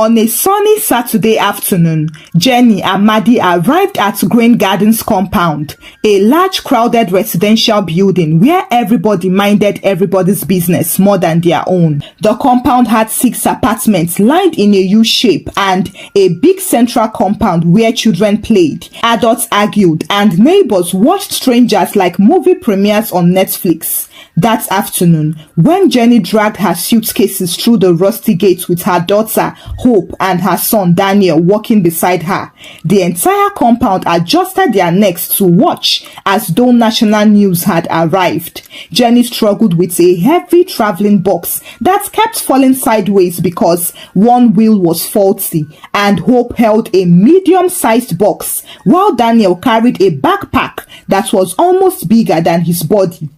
On a sunny Saturday afternoon, Jenny and Maddie arrived at Green Gardens compound, a large crowded residential building where everybody minded everybody's business more than their own. The compound had 6 apartments lined in a U shape and a big central compound where children played, adults argued, and neighbors watched strangers like movie premieres on Netflix. That afternoon, when Jenny dragged her suitcases through the rusty gates with her daughter, Hope, and her son, Daniel, walking beside her, the entire compound adjusted their necks to watch as though national news had arrived. Jenny struggled with a heavy traveling box that kept falling sideways because one wheel was faulty, and Hope held a medium-sized box, while Daniel carried a backpack that was almost bigger than his body.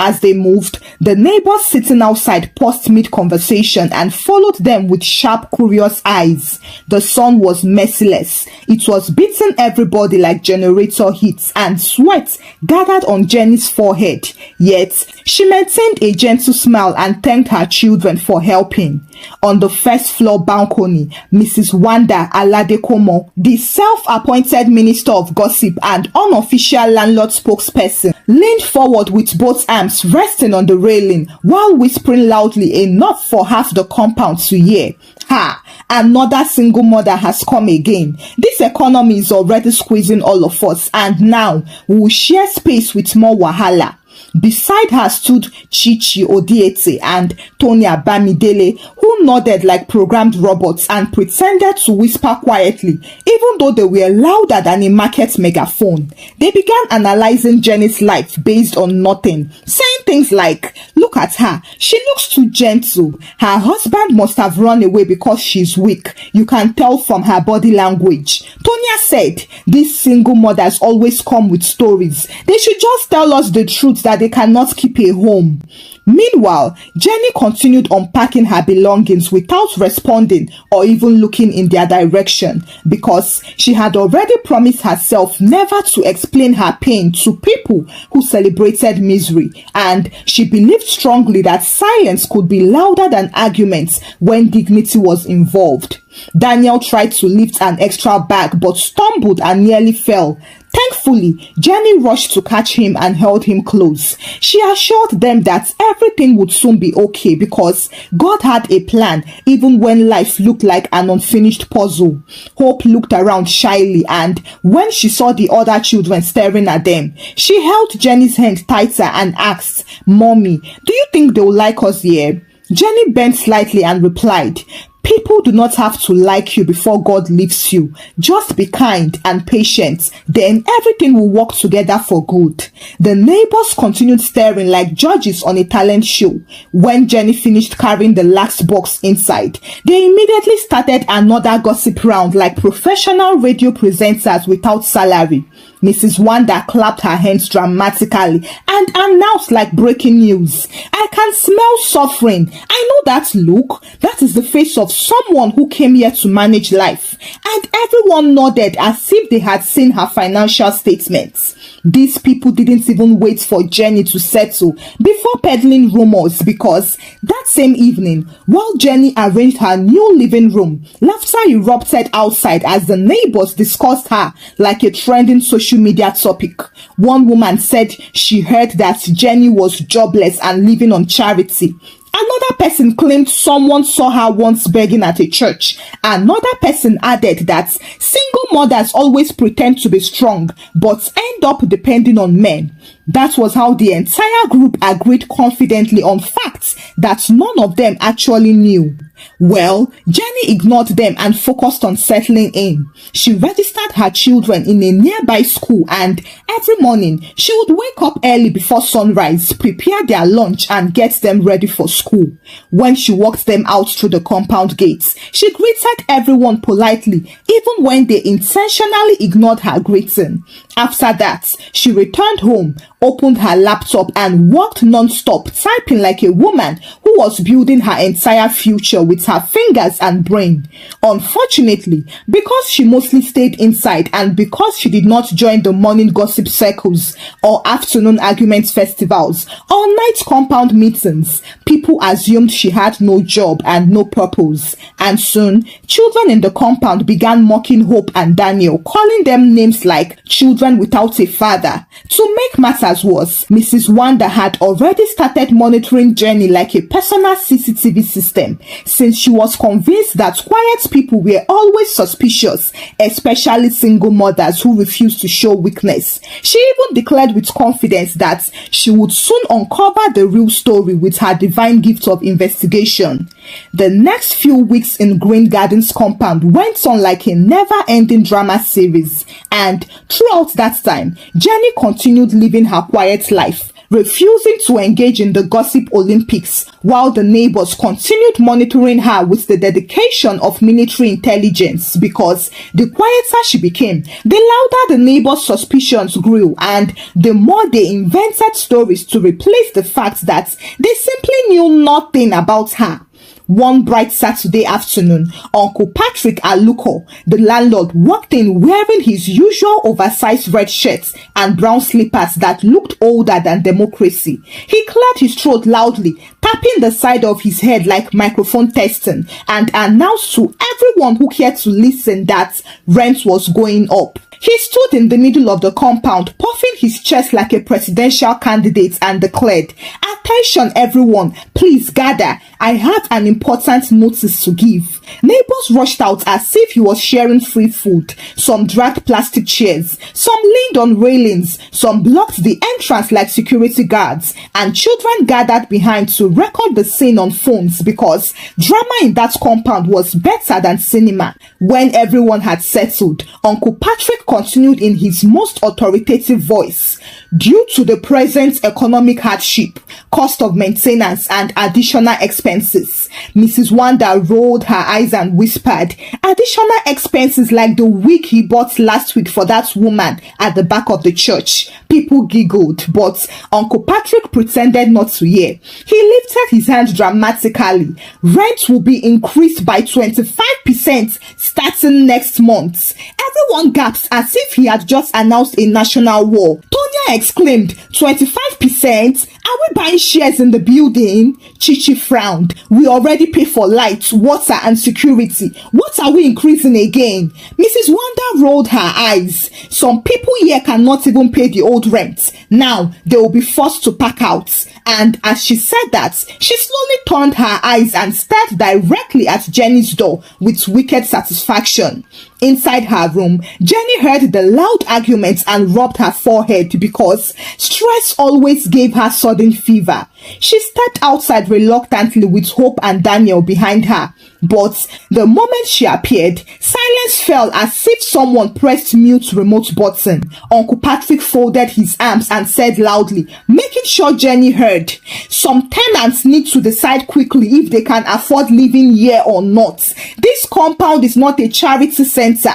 As they moved, the neighbors sitting outside paused mid-conversation and followed them with sharp, curious eyes. The sun was merciless. It was beating everybody like generator heat, and sweat gathered on Jenny's forehead. Yet, she maintained a gentle smile and thanked her children for helping. On the first floor balcony, Mrs. Wanda Aladekomo, the self-appointed minister of gossip and unofficial landlord spokesperson, leaned forward with both arms resting on the railing while whispering loudly enough for half the compound to hear. Ha! Another single mother has come again. This economy is already squeezing all of us, and now we will share space with more wahala. Beside her stood Chichi Odiete and Tonya Bamidele, who nodded like programmed robots and pretended to whisper quietly, even though they were louder than a market megaphone. They began analyzing Jenny's life based on nothing, saying things like, "Look at her, she looks too gentle. Her husband must have run away because she's weak. You can tell from her body language." Tonya said, "These single mothers always come with stories. They should just tell us the truth that they cannot keep a home." Meanwhile, Jenny continued unpacking her belongings without responding or even looking in their direction, because she had already promised herself never to explain her pain to people who celebrated misery, and she believed strongly that silence could be louder than arguments when dignity was involved. Daniel tried to lift an extra bag but stumbled and nearly fell. Thankfully, Jenny rushed to catch him and held him close. She assured them that everything would soon be okay because God had a plan even when life looked like an unfinished puzzle. Hope looked around shyly, and when she saw the other children staring at them, she held Jenny's hand tighter and asked, "Mommy, do you think they'll like us here?" Jenny bent slightly and replied, "People do not have to like you before God lifts you. Just be kind and patient, then everything will work together for good." The neighbors continued staring like judges on a talent show. When Jenny finished carrying the last box inside, they immediately started another gossip round like professional radio presenters without salary. Mrs. Wanda clapped her hands dramatically and announced like breaking news, "I can smell suffering. I know that look. That is the face of someone who came here to manage life." And everyone nodded as if they had seen her financial statements. These people didn't even wait for Jenny to settle before peddling rumors, because that same evening, while Jenny arranged her new living room, laughter erupted outside as the neighbors discussed her like a trending social media topic. One woman said she heard that Jenny was jobless and living on charity. Another person claimed someone saw her once begging at a church. Another person added that single mothers always pretend to be strong but end up depending on men. That was how the entire group agreed confidently on facts that none of them actually knew. Well, Jenny ignored them and focused on settling in. She registered her children in a nearby school, and every morning she would wake up early before sunrise, prepare their lunch and get them ready for school. When she walked them out through the compound gates, she greeted everyone politely, even when they intentionally ignored her greeting. After that, she returned home, opened her laptop and worked non-stop, typing like a woman who was building her entire future with her fingers and brain. Unfortunately, because she mostly stayed inside and because she did not join the morning gossip circles or afternoon argument festivals or night compound meetings, people assumed she had no job and no purpose. And soon, children in the compound began mocking Hope and Daniel, calling them names like children without a father. To make matters worse, Mrs. Wanda had already started monitoring Jenny like a personal CCTV system, since she was convinced that quiet people were always suspicious, especially single mothers who refused to show weakness. She even declared with confidence that she would soon uncover the real story with her divine gift of investigation. The next few weeks in Green Gardens compound went on like a never-ending drama series, and throughout that time, Jenny continued living her quiet life, refusing to engage in the gossip Olympics, while the neighbors continued monitoring her with the dedication of military intelligence, because the quieter she became, the louder the neighbors' suspicions grew, and the more they invented stories to replace the fact that they simply knew nothing about her. One bright Saturday afternoon, Uncle Patrick Aluko, the landlord, walked in wearing his usual oversized red shirt and brown slippers that looked older than democracy. He cleared his throat loudly, tapping the side of his head like microphone testing, and announced to everyone who cared to listen that rent was going up. He stood in the middle of the compound, puffing his chest like a presidential candidate, and declared, "Attention everyone, please gather. I have an important notice to give." Neighbors rushed out as if he was sharing free food. Some dragged plastic chairs, some leaned on railings, some blocked the entrance like security guards, and children gathered behind to record the scene on phones, because drama in that compound was better than cinema. When everyone had settled, Uncle Patrick continued in his most authoritative voice. "Due to the present economic hardship, cost of maintenance, and additional expenses," Mrs. Wanda rolled her eyes and whispered, "Additional expenses like the wig he bought last week for that woman at the back of the church." People giggled, but Uncle Patrick pretended not to hear. He lifted his hand dramatically. "Rent will be increased by 25% starting next month." Everyone gasped as if he had just announced a national war. Tonya exclaimed, "25%? Are we buying shares in the building?" Chichi frowned. "We already pay for lights, water, and security. What are we increasing again?" Mrs. Wanda rolled her eyes. "Some people here cannot even pay the old rent. Now they will be forced to pack out." And as she said that, she slowly turned her eyes and stared directly at Jenny's door with wicked satisfaction. Inside her room, Jenny heard the loud arguments and rubbed her forehead because stress always gave her sudden fever. She stepped outside reluctantly with Hope and Daniel behind her. But the moment she appeared, silence fell as if someone pressed mute remote button. Uncle Patrick folded his arms and said loudly, making sure Jenny heard, "Some tenants need to decide quickly if they can afford living here or not. This compound is not a charity center."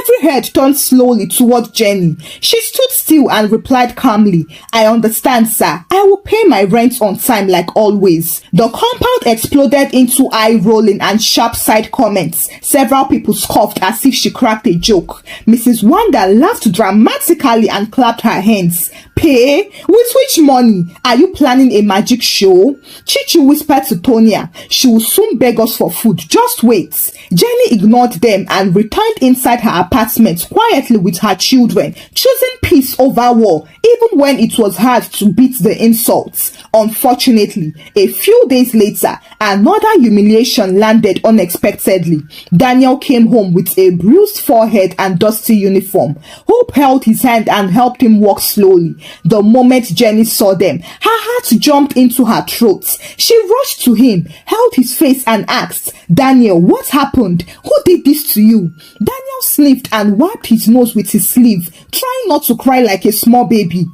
Every head turned slowly toward Jenny. She stood still and replied calmly, "I understand, sir. I will pay my rent on time like always." The compound exploded into eye-rolling and sharp side comments. Several people scoffed as if she cracked a joke. Mrs. Wanda laughed dramatically and clapped her hands. "Pay? With which money? Are you planning a magic show?" Chichi whispered to Tonya, "She will soon beg us for food. Just wait." Jenny ignored them and returned inside her apartment quietly with her children, choosing peace over war, even when it was hard to beat the insults. Unfortunately, a few days later, another humiliation landed unexpectedly. Daniel came home with a bruised forehead and dusty uniform. Hope held his hand and helped him walk slowly. The moment Jenny saw them, her heart jumped into her throat. She rushed to him, held his face and asked, "Daniel, what happened? Who did this to you?" Daniel sniffed and wiped his nose with his sleeve, trying not to cry like a small baby.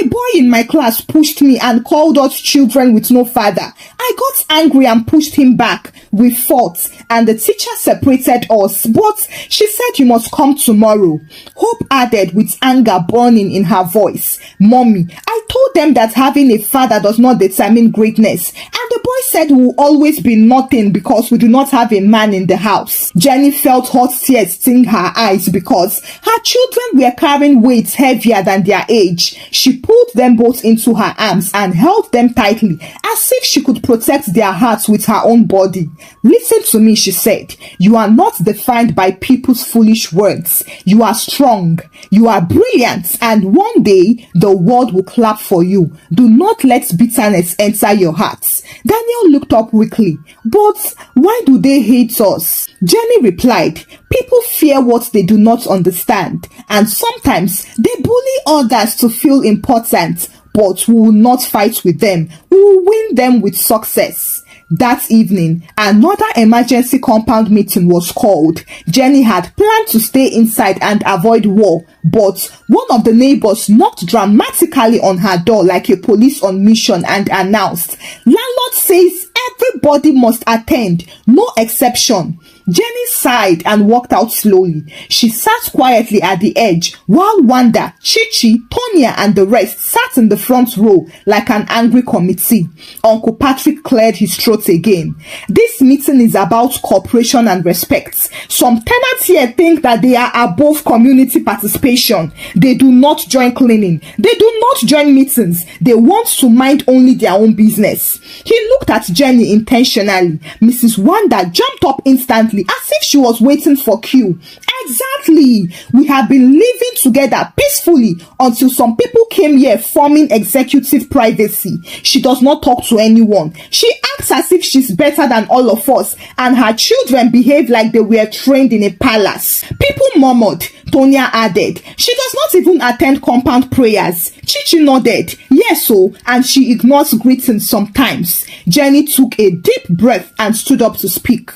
"A boy in my class pushed me and called us children with no father. I got angry and pushed him back. We fought and the teacher separated us, but she said you must come tomorrow." Hope added with anger burning in her voice, "Mommy, I I told them that having a father does not determine greatness, and the boy said we will always be nothing because we do not have a man in the house. Jenny felt hot tears sting her eyes because her children were carrying weights heavier than their age. She pulled them both into her arms and held them tightly as if she could protect their hearts with her own body. Listen to me, she said. You are not defined by people's foolish words. You are strong. You are brilliant, and one day the world will clap for you. Do not let bitterness enter your hearts. Daniel looked up weakly. But why do they hate us? Jenny replied, people fear what they do not understand, and sometimes they bully others to feel important, but we will not fight with them. We will win them with success. That evening, another emergency compound meeting was called. Jenny had planned to stay inside and avoid war, but one of the neighbors knocked dramatically on her door like a police on mission and announced, "Landlord says everybody must attend, no exception." Jenny sighed and walked out slowly. She sat quietly at the edge while Wanda, Chichi, Tonya and the rest sat in the front row like an angry committee. Uncle Patrick cleared his throat again. This meeting is about cooperation and respect. Some tenants here think that they are above community participation. They do not join cleaning. They do not join meetings. They want to mind only their own business. He looked at Jenny intentionally. Mrs. Wanda jumped up instantly as if she was waiting for cue. Exactly. We have been living together peacefully until some people came here forming executive privacy. She does not talk to anyone. She acts as if she's better than all of us, and her children behave like they were trained in a palace. People murmured. Tonya added, she does not even attend compound prayers. Chichi nodded, yes so, and she ignores greetings sometimes. Jenny took a deep breath and stood up to speak.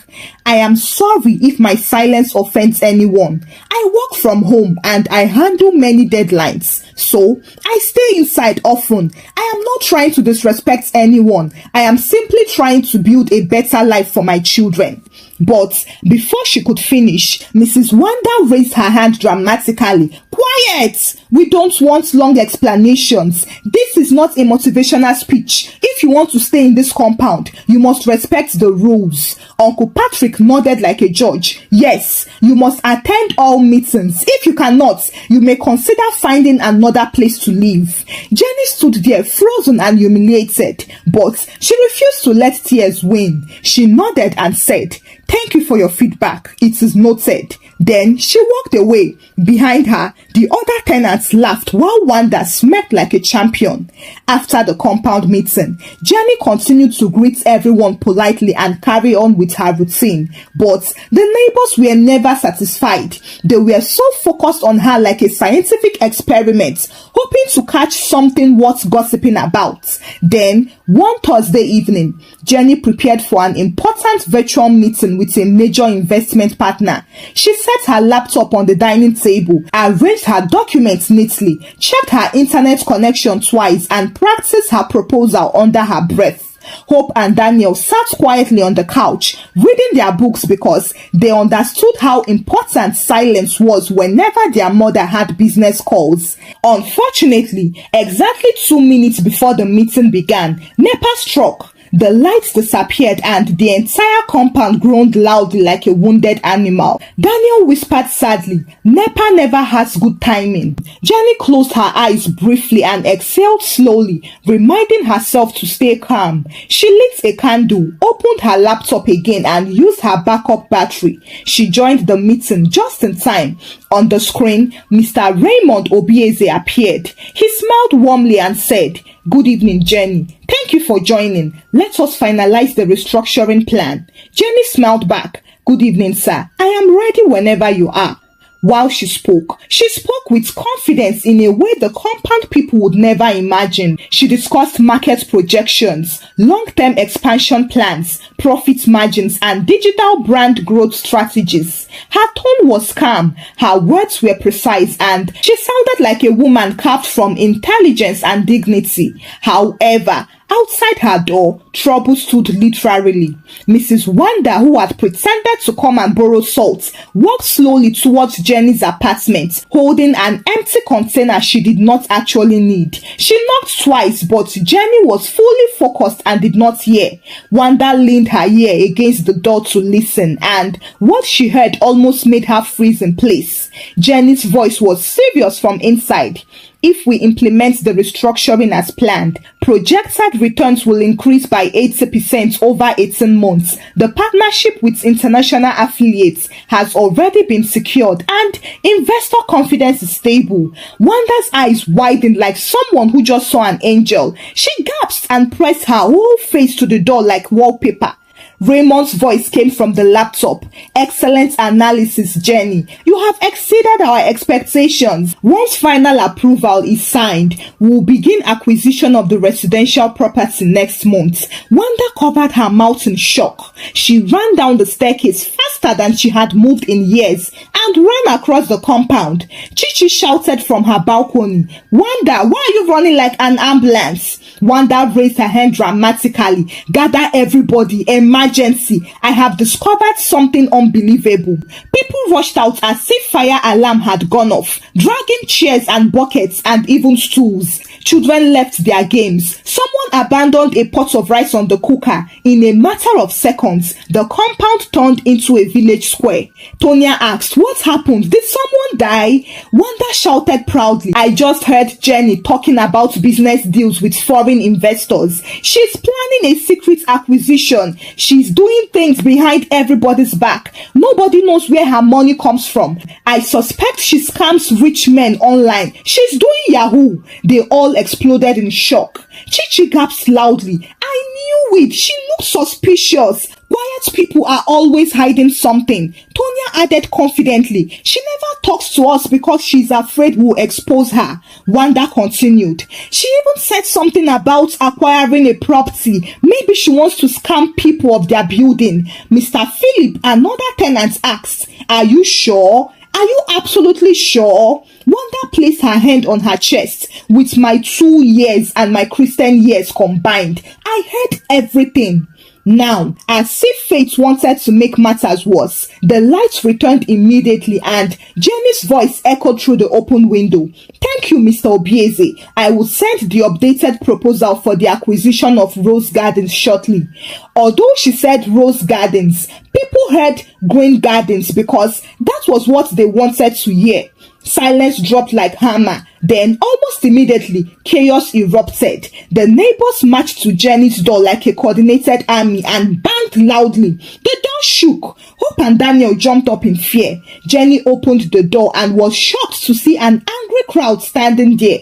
I am sorry if my silence offends anyone. I work from home and I handle many deadlines, so I stay inside often. I am not trying to disrespect anyone. I am simply trying to build a better life for my children. But before she could finish, Mrs. Wanda raised her hand dramatically. Quiet! We don't want long explanations. This is not a motivational speech. If you want to stay in this compound, you must respect the rules. Uncle Patrick nodded like a judge. Yes, you must attend all meetings. If you cannot, you may consider finding another place to live. Jenny stood there frozen and humiliated, but she refused to let tears win. She nodded and said, thank you for your feedback. It is noted. Then she walked away. Behind her, the other tenants laughed while Wanda smirked like a champion. After the compound meeting, Jenny continued to greet everyone politely and carry on with her routine. But the neighbors were never satisfied. They were so focused on her like a scientific experiment, hoping to catch something worth gossiping about. Then, one Thursday evening, Jenny prepared for an important virtual meeting with a major investment partner. She set her laptop on the dining table, arranged her documents neatly, checked her internet connection twice, and practiced her proposal under her breath. Hope and Daniel sat quietly on the couch, reading their books because they understood how important silence was whenever their mother had business calls. Unfortunately, exactly 2 minutes before the meeting began, NEPA struck. The lights disappeared and the entire compound groaned loudly like a wounded animal. Daniel whispered sadly, NEPA never has good timing. Jenny closed her eyes briefly and exhaled slowly, reminding herself to stay calm. She lit a candle, opened her laptop again and used her backup battery. She joined the meeting just in time. On the screen, Mr. Raymond Obieze appeared. He smiled warmly and said, good evening, Jenny. Thank you for joining. Let us finalize the restructuring plan. Jenny smiled back. Good evening, sir. I am ready whenever you are. While she spoke with confidence in a way the compound people would never imagine. She discussed market projections, long-term expansion plans, profit margins, and digital brand growth strategies. Her tone was calm, her words were precise, and she sounded like a woman carved from intelligence and dignity. However, Outside her door, trouble stood literally. Mrs. Wanda, who had pretended to come and borrow salt, walked slowly towards Jenny's apartment, holding an empty container she did not actually need. She knocked twice, but Jenny was fully focused and did not hear. Wanda leaned her ear against the door to listen, and what she heard almost made her freeze in place. Jenny's voice was serious from inside. If we implement the restructuring as planned, projected returns will increase by 80% over 18 months. The partnership with international affiliates has already been secured and investor confidence is stable. Wanda's eyes widened like someone who just saw an angel. She gasped and pressed her whole face to the door like wallpaper. Raymond's voice came from the laptop. Excellent analysis, Jenny. You have exceeded our expectations. Once final approval is signed, we'll begin acquisition of the residential property next month. Wanda covered her mouth in shock. She ran down the staircase faster than she had moved in years and ran across the compound. Chichi shouted from her balcony, "Wanda, why are you running like an ambulance?" Wanda raised her hand dramatically. "Gather everybody, emergency. I have discovered something unbelievable." People rushed out as if fire alarm had gone off, dragging chairs and buckets and even stools. Children left their games. Someone abandoned a pot of rice on the cooker. In a matter of seconds, the compound turned into a village square. Tonya asked, "What happened? Did someone die?" Wanda shouted proudly, "I just heard Jenny talking about business deals with foreign investors. She's planning a secret acquisition. She's doing things behind everybody's back. Nobody knows where her money comes from. I suspect she scams rich men online. She's doing Yahoo." They all exploded in shock. Chichi gasped loudly, "I knew it. She looked suspicious. Quiet people are always hiding something." Tonya added confidently, "She never talks to us because she's afraid we'll expose her." Wanda continued, "She even said something about acquiring a property. Maybe she wants to scam people of their building." Mr. Philip, another tenant, asked, "Are you sure? Are you absolutely sure?" Wanda placed her hand on her chest. "With my 2 years and my Christian years combined, I heard everything." Now, as if fate wanted to make matters worse, the lights returned immediately and Jenny's voice echoed through the open window. "Thank you, Mr. Obieze. I will send the updated proposal for the acquisition of Rose Gardens shortly." Although she said Rose Gardens, people heard Green Gardens because that was what they wanted to hear. Silence dropped like hammer. Then, almost immediately, chaos erupted. The neighbors marched to Jenny's door like a coordinated army and banged loudly. The door shook. Hope and Daniel jumped up in fear. Jenny opened the door and was shocked to see an angry crowd standing there.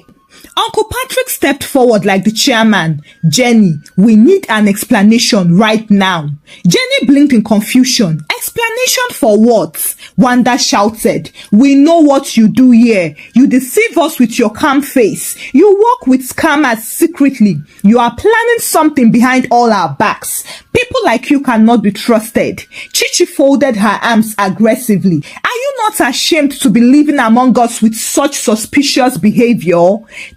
Uncle Patrick stepped forward like the chairman. "Jenny, we need an explanation right now." Jenny blinked in confusion. "Explanation for what?" Wanda shouted. "We know what you do here. You deceive us with your calm face. You work with scammers secretly. You are planning something behind all our backs. People like you cannot be trusted." Chichi folded her arms aggressively. "Are you not ashamed to be living among us with such suspicious behavior?"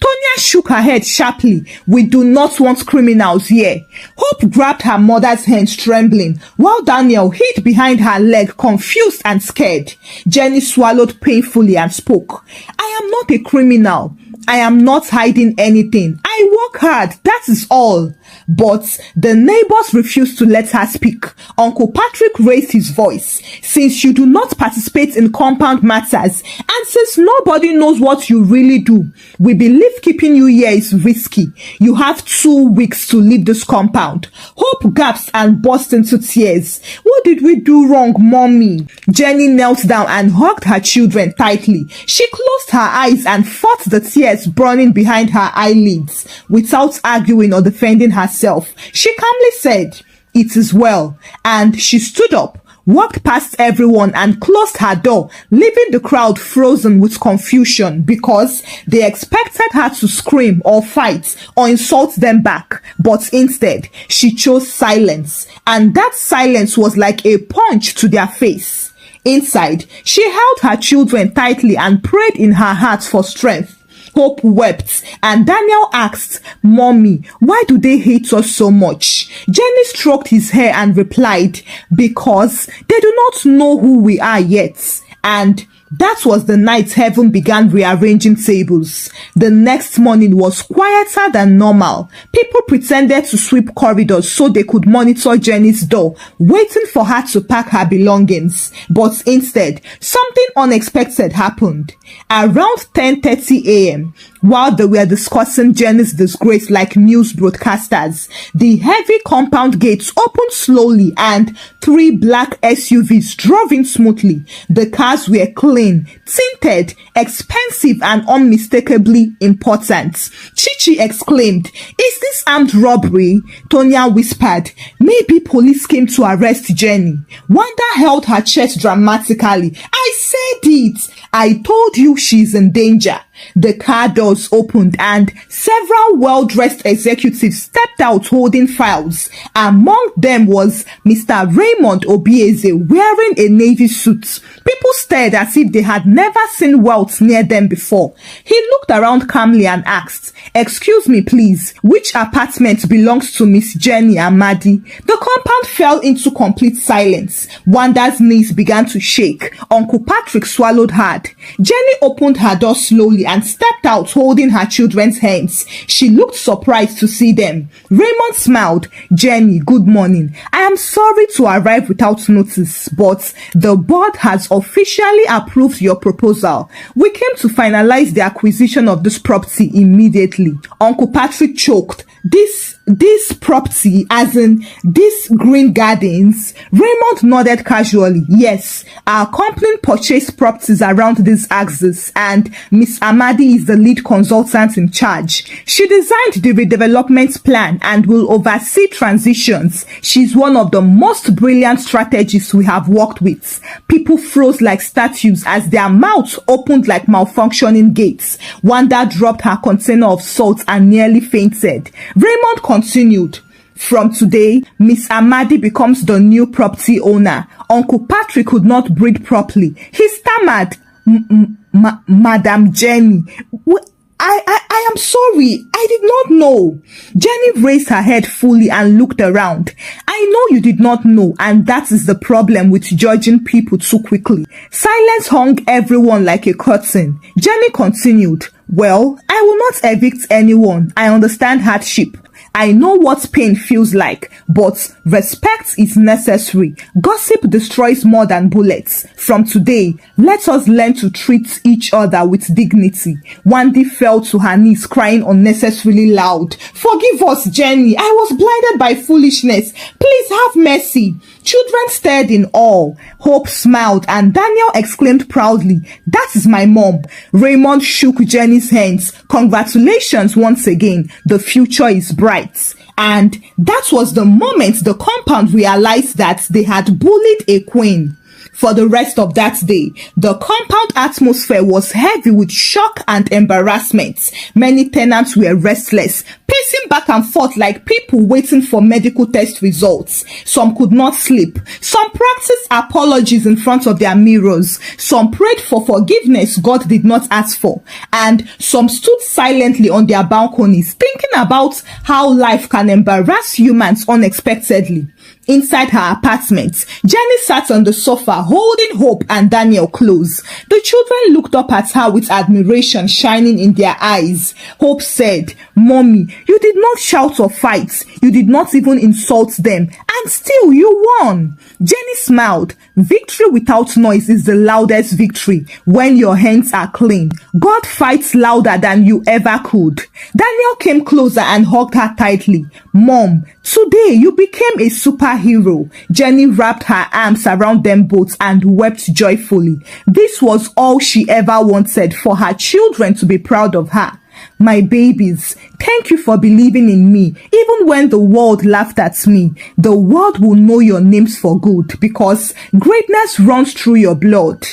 Tonya shook her head sharply. "We do not want criminals here." Hope grabbed her mother's hands trembling, while Daniel hid behind her leg, confused and scared. Jenny swallowed painfully and spoke. "I am not a criminal. I am not hiding anything. I work hard, that is all." But the neighbors refused to let her speak. Uncle Patrick raised his voice. "Since you do not participate in compound matters, and since nobody knows what you really do, we believe keeping you here is risky. You have 2 weeks to leave this compound." Hope gasped and burst into tears. "What did we do wrong, Mommy?" Jenny knelt down and hugged her children tightly. She closed her eyes and fought the tears burning behind her eyelids. Without arguing or defending herself, she calmly said, "It is well," and she stood up, walked past everyone and closed her door, leaving the crowd frozen with confusion because they expected her to scream or fight or insult them back. But instead, she chose silence, and that silence was like a punch to their face. Inside, she held her children tightly and prayed in her heart for strength. Hope wept, and Daniel asked, "Mommy, why do they hate us so much?" Jenny stroked his hair and replied, "Because they do not know who we are yet." And that was the night heaven began rearranging tables. The next morning was quieter than normal. People pretended to sweep corridors so they could monitor Jenny's door, waiting for her to pack her belongings. But instead, something unexpected happened. Around 10:30 a.m., while they were discussing Jenny's disgrace like news broadcasters, the heavy compound gates opened slowly and 3 black SUVs drove in smoothly. The cars were clean, tinted, expensive, and unmistakably important. Chichi exclaimed, "Is this armed robbery?" Tonya whispered, "Maybe police came to arrest Jenny." Wanda held her chest dramatically. "I said it! I told you she's in danger." The car doors opened and several well-dressed executives stepped out holding files. Among them was Mr. Raymond Obieze wearing a navy suit. People stared as if they had never seen wealth near them before. He looked around calmly and asked, "Excuse me, please, which apartment belongs to Miss Jenny Amadi?" The compound fell into complete silence. Wanda's knees began to shake. Uncle Patrick swallowed hard. Jenny opened her door slowly and stepped out holding her children's hands. She looked surprised to see them. Raymond smiled. "Jenny, good morning. I am sorry to arrive without notice, but the board has officially approved your proposal. We came to finalize the acquisition of this property immediately." Uncle Patrick choked. This property, as in these green gardens? Raymond nodded casually. "Yes, our company purchased properties around this axis, and Miss Amadi is the lead consultant in charge. She designed the redevelopment plan and will oversee transitions. She's one of the most brilliant strategists we have worked with." People froze like statues as their mouths opened like malfunctioning gates. Wanda dropped her container of salt and nearly fainted. Raymond continued, "From today, Miss Amadi becomes the new property owner." Uncle Patrick could not breathe properly. He stammered, "Madam Jenny, I am sorry. I did not know." Jenny raised her head fully and looked around. "I know you did not know, and that is the problem with judging people too quickly." Silence hung everyone like a curtain. Jenny continued, "Well, I will not evict anyone. I understand hardship. I know what pain feels like, but respect is necessary. Gossip destroys more than bullets. From today, let us learn to treat each other with dignity." Wendy fell to her knees, crying unnecessarily loud. "Forgive us, Jenny. I was blinded by foolishness. Please have mercy." Children stared in awe. Hope smiled, and Daniel exclaimed proudly, "That is my mom." Raymond shook Jenny's hands. "Congratulations once again. The future is bright." And that was the moment the compound realized that they had bullied a queen. For the rest of that day, the compound atmosphere was heavy with shock and embarrassment. Many tenants were restless, pacing back and forth like people waiting for medical test results. Some could not sleep. Some practiced apologies in front of their mirrors. Some prayed for forgiveness God did not ask for. And some stood silently on their balconies, thinking about how life can embarrass humans unexpectedly. Inside her apartment, Jenny sat on the sofa holding Hope and Daniel close. The children looked up at her with admiration shining in their eyes. Hope said, "Mommy, you did not shout or fight. You did not even insult them. And still you won." Jenny smiled. "Victory without noise is the loudest victory when your hands are clean. God fights louder than you ever could." Daniel came closer and hugged her tightly. "Mom, today you became a superhero." Jenny wrapped her arms around them both and wept joyfully. This was all she ever wanted, for her children to be proud of her. "My babies, thank you for believing in me. Even when the world laughed at me, the world will know your names for good, because greatness runs through your blood."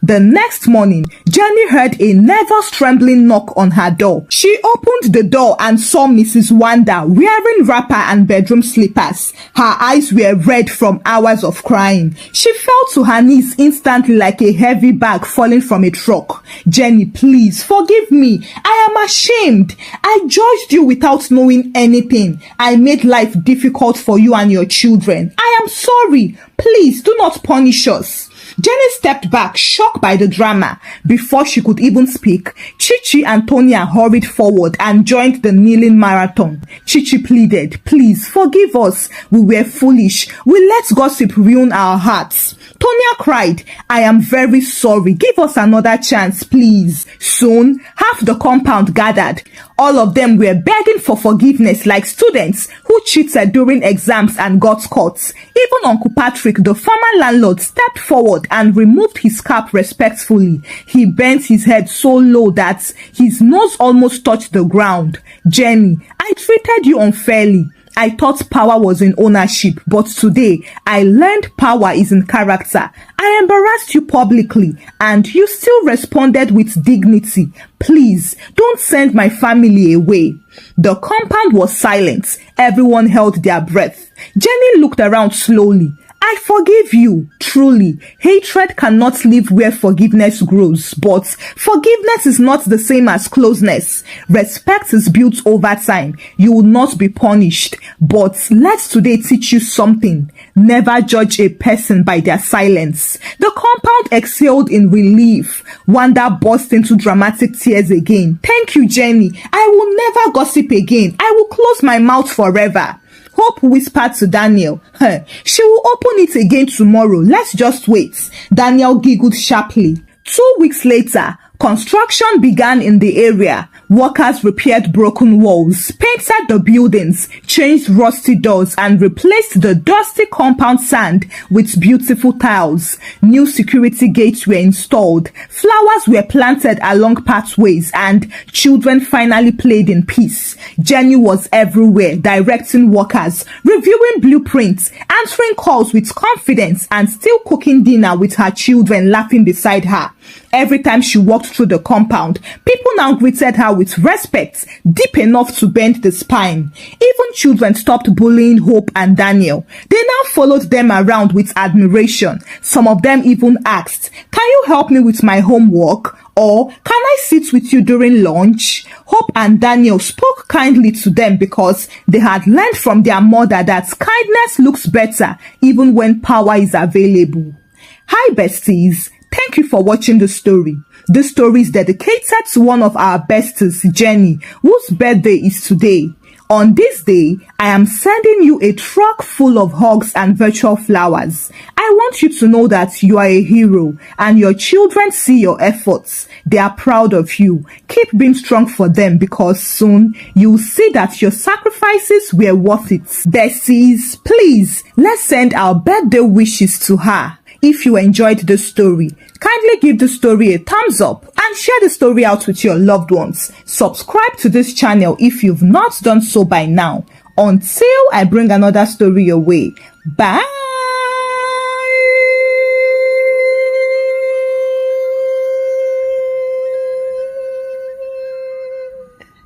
The next morning, Jenny heard a nervous-trembling knock on her door. She opened the door and saw Mrs. Wanda wearing wrapper and bedroom slippers. Her eyes were red from hours of crying. She fell to her knees instantly like a heavy bag falling from a truck. Jenny, please forgive me. I am ashamed. I judged you without knowing anything. I made life difficult for you and your children. I am sorry. Please do not punish us. Jenny stepped back, shocked by the drama. Before she could even speak, Chichi and Tonya hurried forward and joined the kneeling marathon. Chichi pleaded, please forgive us. We were foolish. We let gossip ruin our hearts. Tonya cried, I am very sorry. Give us another chance, please. Soon, half the compound gathered. All of them were begging for forgiveness like students who cheated during exams and got caught. Even Uncle Patrick, the former landlord, stepped forward and removed his cap respectfully. He bent his head so low that his nose almost touched the ground. Jenny, I treated you unfairly. I thought power was in ownership, but today I learned power is in character. I embarrassed you publicly and you still responded with dignity. Please, don't send my family away. The compound was silent. Everyone held their breath. Jenny looked around slowly. I forgive you, truly. Hatred cannot live where forgiveness grows, but forgiveness is not the same as closeness. Respect is built over time. You will not be punished, but let's today teach you something. Never judge a person by their silence. The compound exhaled in relief. Wanda burst into dramatic tears again. Thank you, Jenny. I will never gossip again. I will close my mouth forever. Hope whispered to Daniel, she will open it again tomorrow. Let's just wait. Daniel giggled sharply. 2 weeks later, construction began in the area. Workers repaired broken walls, painted the buildings, changed rusty doors, and replaced the dusty compound sand with beautiful tiles. New security gates were installed, flowers were planted along pathways, and children finally played in peace. Jenny was everywhere, directing workers, reviewing blueprints, answering calls with confidence, and still cooking dinner with her children laughing beside her. Every time she walked through the compound, people now greeted her with respect, deep enough to bend the spine. Even children stopped bullying Hope and Daniel. They now followed them around with admiration. Some of them even asked, can you help me with my homework? Or can I sit with you during lunch? Hope and Daniel spoke kindly to them because they had learned from their mother that kindness looks better even when power is available. Hi besties. Thank you for watching the story. This story is dedicated to one of our besties, Jenny, whose birthday is today. On this day, I am sending you a truck full of hugs and virtual flowers. I want you to know that you are a hero and your children see your efforts. They are proud of you. Keep being strong for them because soon you'll see that your sacrifices were worth it. Besties, please, let's send our birthday wishes to her. If you enjoyed the story, kindly give the story a thumbs up and share the story out with your loved ones. Subscribe to this channel if you've not done so by now. Until I bring another story your way. Bye!